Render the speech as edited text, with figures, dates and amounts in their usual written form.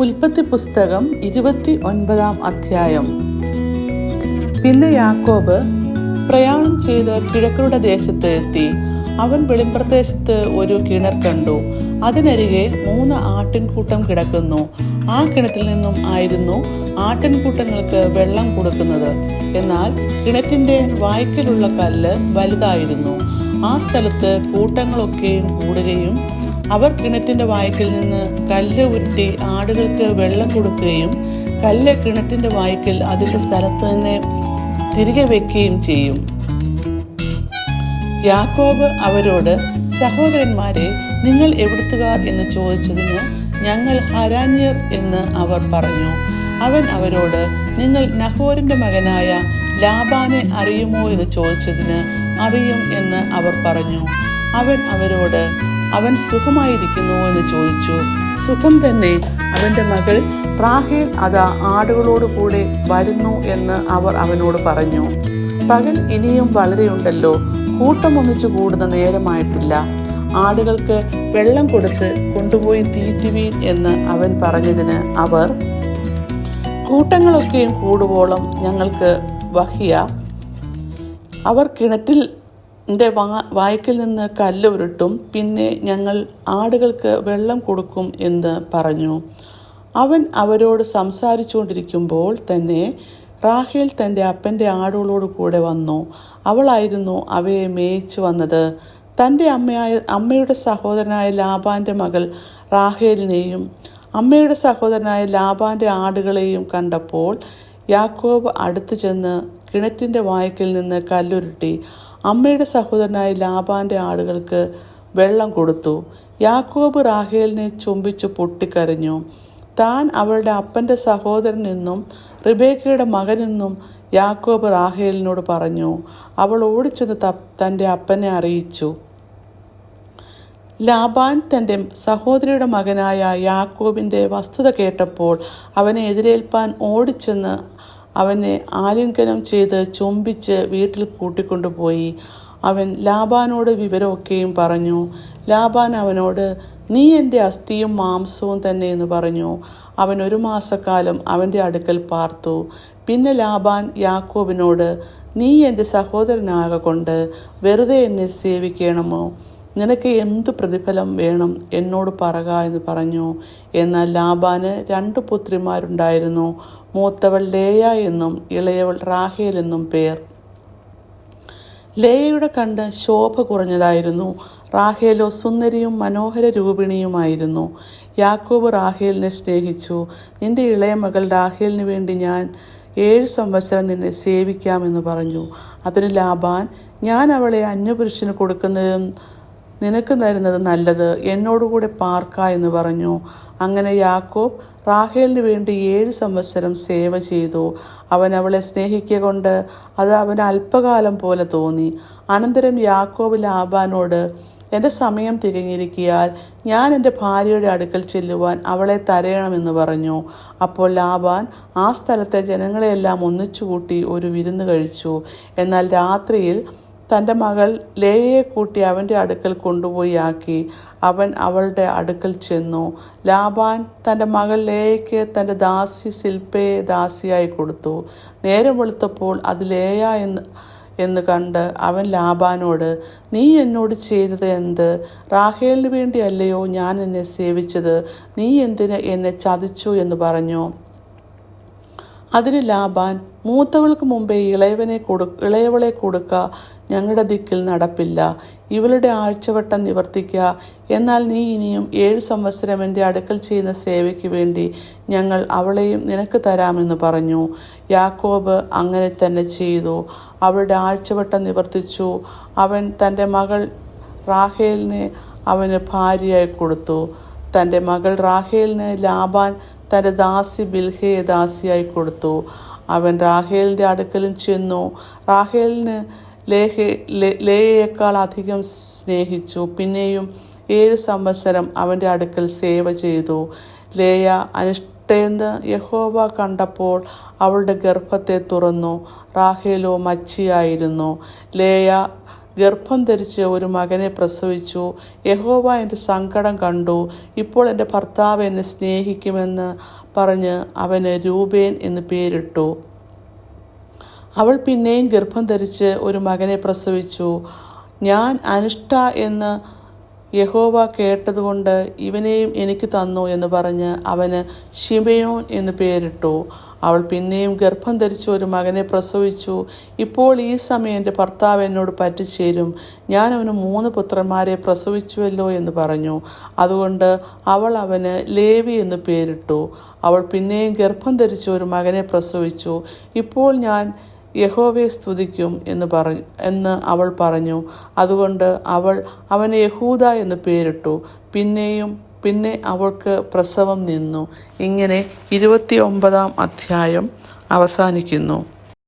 ഉൽപ്പത്തി പുസ്തകം 29 അധ്യായം. പിന്നെ യാക്കോബ് പ്രയാണം ചെയ്ത് കിഴക്കരുടെ ദേശത്ത് എത്തി. അവൻ വെളിമ്പ്രദേശത്ത് ഒരു കിണർ കണ്ടു. അതിനരികെ 3 ആട്ടിൻകൂട്ടം കിടക്കുന്നു. ആ കിണറ്റിൽ നിന്നും ആയിരുന്നു ആട്ടിൻകൂട്ടങ്ങൾക്ക് വെള്ളം കൊടുക്കുന്നത്. എന്നാൽ കിണറ്റിന്റെ വായ്ക്കലുള്ള കല്ല് വലുതായിരുന്നു. ആ സ്ഥലത്ത് കൂട്ടങ്ങളൊക്കെയും കൂടുകയും അവർ കിണറ്റിന്റെ വായ്ക്കൽ നിന്ന് കല്ല് ഉരുട്ടി ആടുകൾക്ക് വെള്ളം കൊടുക്കുകയും കല്ല് കിണറ്റിന്റെ വായ്ക്കൽ അതിന്റെ സ്ഥലത്ത് തന്നെ തിരികെ വെക്കുകയും ചെയ്യും. യാക്കോബ് അവരോട്, സഹോദരന്മാരെ, നിങ്ങൾ എവിടുത്തുകാർ എന്ന് ചോദിച്ചതിന് ഞങ്ങൾ ഹരാന്യർ എന്ന് അവർ പറഞ്ഞു. അവൻ അവരോട്, നിങ്ങൾ നഹോരിന്റെ മകനായ ലാബാനെ അറിയുമോ എന്ന് ചോദിച്ചതിന് അറിയും എന്ന് അവർ പറഞ്ഞു. അവൻ അവരോട്, അവൻ സുഖമായിരിക്കുന്നു എന്ന് ചോദിച്ചു. സുഖം തന്നെ. അവന്റെ മകൾ റാഹേൽ അതാ ആടുകളോട് കൂടെ വരുന്നു എന്ന് അവർ അവനോട് പറഞ്ഞു. പകൽ ഇനിയും വളരെയുണ്ടല്ലോ, കൂട്ടം ഒന്നിച്ചു കൂടുന്ന നേരമായിട്ടില്ല. ആടുകൾക്ക് വെള്ളം കൊടുത്ത് കൊണ്ടുപോയി തീറ്റുവീൻ എന്ന് അവൻ പറഞ്ഞതിന് അവർ, കൂട്ടങ്ങളൊക്കെയും കൂടുവോളം ഞങ്ങൾക്ക് വഹിയ. അവർ കിണറ്റിൽ വായ്ക്കൽ നിന്ന് കല്ല് ഉരുട്ടും, പിന്നെ ഞങ്ങൾ ആടുകൾക്ക് വെള്ളം കൊടുക്കും എന്ന് പറഞ്ഞു. അവൻ അവരോട് സംസാരിച്ചുകൊണ്ടിരിക്കുമ്പോൾ തന്നെ റാഹേൽ തൻ്റെ അപ്പൻ്റെ ആടുകളോട് കൂടെ വന്നു. അവളായിരുന്നു അവയെ മേയിച്ചു വന്നത്. തൻ്റെ അമ്മയുടെ സഹോദരനായ ലാബാൻ്റെ മകൾ റാഹേലിനെയും അമ്മയുടെ സഹോദരനായ ലാബാൻ്റെ ആടുകളെയും കണ്ടപ്പോൾ യാക്കോബ് അടുത്തു ചെന്ന് കിണറ്റിൻ്റെ വായ്ക്കൽ നിന്ന് കല്ലുരുട്ടി അമ്മയുടെ സഹോദരനായ ലാബാൻ്റെ ആടുകൾക്ക് വെള്ളം കൊടുത്തു. യാക്കോബ് റാഹേലിനെ ചുംബിച്ചു പൊട്ടിക്കരഞ്ഞു. താൻ അവളുടെ അപ്പൻ്റെ സഹോദരനെന്നും റിബേക്കയുടെ മകനെന്നും യാക്കോബ് റാഹേലിനോട് പറഞ്ഞു. അവൾ ഓടിച്ചെന്ന് തൻ്റെ അപ്പനെ അറിയിച്ചു. ലാബാൻ തൻ്റെ സഹോദരിയുടെ മകനായ യാക്കോബിൻ്റെ വസ്തുത കേട്ടപ്പോൾ അവനെ എതിരേൽപ്പാൻ ഓടിച്ചെന്ന് അവനെ ആലിംഗനം ചെയ്ത് ചുംബിച്ച് വീട്ടിൽ കൂട്ടിക്കൊണ്ടുപോയി. അവൻ ലാബാനോട് വിവരമൊക്കെയും പറഞ്ഞു. ലാബാൻ അവനോട്, നീ എൻ്റെ അസ്ഥിയും മാംസവും തന്നെ എന്ന് പറഞ്ഞു. അവൻ 1 മാസക്കാലം അവൻ്റെ അടുക്കൽ പാർത്തു. പിന്നെ ലാബാൻ യാക്കോബിനോട്, നീ എൻ്റെ സഹോദരനാകൊണ്ട് വെറുതെ എന്നെ സേവിക്കണമോ? നിനക്ക് എന്തു പ്രതിഫലം വേണം എന്നോട് പറക എന്ന് പറഞ്ഞു. എന്നാൽ ലാബാന് 2 പുത്രിമാരുണ്ടായിരുന്നു. മൂത്തവൾ ലേയ എന്നും ഇളയവൾ റാഹേൽ എന്നും പേർ. ലേയയുടെ കണ്ണ് ശോഭ കുറഞ്ഞതായിരുന്നു. റാഹേലോ സുന്ദരിയും മനോഹര രൂപിണിയുമായിരുന്നു. യാക്കോബ് റാഹേലിനെ സ്നേഹിച്ചു. നിന്റെ ഇളയ മകൾ റാഹേലിന് വേണ്ടി ഞാൻ 7 സംവത്സരം നിന്നെ സേവിക്കാമെന്ന് പറഞ്ഞു. അതിന് ലാബാൻ, ഞാൻ അവളെ അന്യപുരുഷന് കൊടുക്കുന്നതും നിനക്ക് തരുന്നത് നല്ലത്, എന്നോടുകൂടെ പാർക്ക എന്ന് പറഞ്ഞു. അങ്ങനെ യാക്കോബ് റാഹേലിന് വേണ്ടി 7 സംവത്സരം സേവ ചെയ്തു. അവൻ അവളെ സ്നേഹിക്കുക കൊണ്ട് അത് അവന് അല്പകാലം പോലെ തോന്നി. അനന്തരം യാക്കോബ് ലാബാനോട്, എൻ്റെ സമയം തികഞ്ഞിരിക്കിയാൽ ഞാൻ എൻ്റെ ഭാര്യയുടെ അടുക്കൽ ചെല്ലുവാൻ അവളെ തരയണമെന്ന് പറഞ്ഞു. അപ്പോൾ ലാബാൻ ആ സ്ഥലത്തെ ജനങ്ങളെയെല്ലാം ഒന്നിച്ചുകൂട്ടി ഒരു വിരുന്ന് കഴിച്ചു. എന്നാൽ രാത്രിയിൽ തൻ്റെ മകൾ ലേയയെ കൂട്ടി അവൻ്റെ അടുക്കൽ കൊണ്ടുപോയി ആക്കി. അവൻ അവളുടെ അടുക്കൽ ചെന്നു. ലാബാൻ തൻ്റെ മകൾ ലേയയ്ക്ക് തൻ്റെ ദാസി സിൽപ്പയെ ദാസിയായി കൊടുത്തു. നേരം വെളുത്തപ്പോൾ അത് ലേയ എന്ന് കണ്ട് അവൻ ലാബാനോട്, നീ എന്നോട് ചെയ്തത് എന്ത്? റാഹേലിന് വേണ്ടി അല്ലയോ ഞാൻ നിന്നെ സേവിച്ചത്? നീ എന്തിന് എന്നെ ചതിച്ചു എന്ന് പറഞ്ഞു. അതിന് ലാബാൻ, മൂത്തവൾക്ക് മുമ്പേ ഇളയവളെ കൊടുക്ക, ഞങ്ങളുടെ ദിക്കിൽ നടപ്പില്ല. ഇവളുടെ ആഴ്ചവട്ടം നിവർത്തിക്കുക. എന്നാൽ നീ ഇനിയും 7 സംവത്സരം എൻ്റെ അടുക്കൽ ചെയ്യുന്ന സേവയ്ക്ക് വേണ്ടി ഞങ്ങൾ അവളെയും നിനക്ക് തരാമെന്ന് പറഞ്ഞു. യാക്കോബ് അങ്ങനെ തന്നെ ചെയ്തു. അവളുടെ ആഴ്ചവട്ടം നിവർത്തിച്ചു. അവൻ തൻ്റെ മകൾ റാഹേലിനെ അവന് ഭാര്യയായി കൊടുത്തു. തൻ്റെ മകൾ റാഹേലിന് ലാബാൻ തൻ്റെ ദാസി ബിൽഹയെ ദാസിയായി കൊടുത്തു. അവൻ റാഹേലിൻ്റെ അടുക്കലും ചെന്നു. റാഹേലിന് ലേയയേക്കാൾ അധികം സ്നേഹിച്ചു. പിന്നെയും 7 സംവത്സരം അവൻ്റെ അടുക്കൽ സേവ ചെയ്തു. ലേയ അനിഷ്ടയെന്ന് യഹോവ കണ്ടപ്പോൾ അവളുടെ ഗർഭത്തെ തുറന്നു. റാഹേലോ മച്ചിയായിരുന്നു. ലേയ ഗർഭം ധരിച്ച് ഒരു മകനെ പ്രസവിച്ചു. യഹോവ എൻ്റെ സങ്കടം കണ്ടു. ഇപ്പോൾ എൻ്റെ ഭർത്താവ് എന്നെ സ്നേഹിക്കുമെന്ന് പറഞ്ഞ് അവന് രൂബേൻ എന്ന് പേരിട്ടു. അവൾ പിന്നെയും ഗർഭം ധരിച്ച് ഒരു മകനെ പ്രസവിച്ചു. ഞാൻ അനിഷ്ട എന്ന് യഹോവ കേട്ടതുകൊണ്ട് ഇവനെയും എനിക്ക് തന്നു എന്ന് പറഞ്ഞ് അവന് ശിമെയോൻ എന്ന് പേരിട്ടു. അവൾ പിന്നെയും ഗർഭം ധരിച്ച് ഒരു മകനെ പ്രസവിച്ചു. ഇപ്പോൾ ഈ സമയം എൻ്റെ ഭർത്താവ് എന്നോട് പറ്റിച്ചേരും, ഞാൻ അവന് 3 പുത്രന്മാരെ പ്രസവിച്ചുവല്ലോ എന്ന് പറഞ്ഞു. അതുകൊണ്ട് അവൾ അവന് ലേവി എന്ന് പേരിട്ടു. അവൾ പിന്നെയും ഗർഭം ധരിച്ച് ഒരു മകനെ പ്രസവിച്ചു. ഇപ്പോൾ ഞാൻ യഹോവയെ സ്തുതിക്കും എന്ന് അവൾ പറഞ്ഞു. അതുകൊണ്ട് അവൾ അവന് യഹൂദ എന്ന് പേരിട്ടു. പിന്നെ അവൾക്ക് പ്രസവം നിന്നു. ഇങ്ങനെ 29 അധ്യായം അവസാനിക്കുന്നു.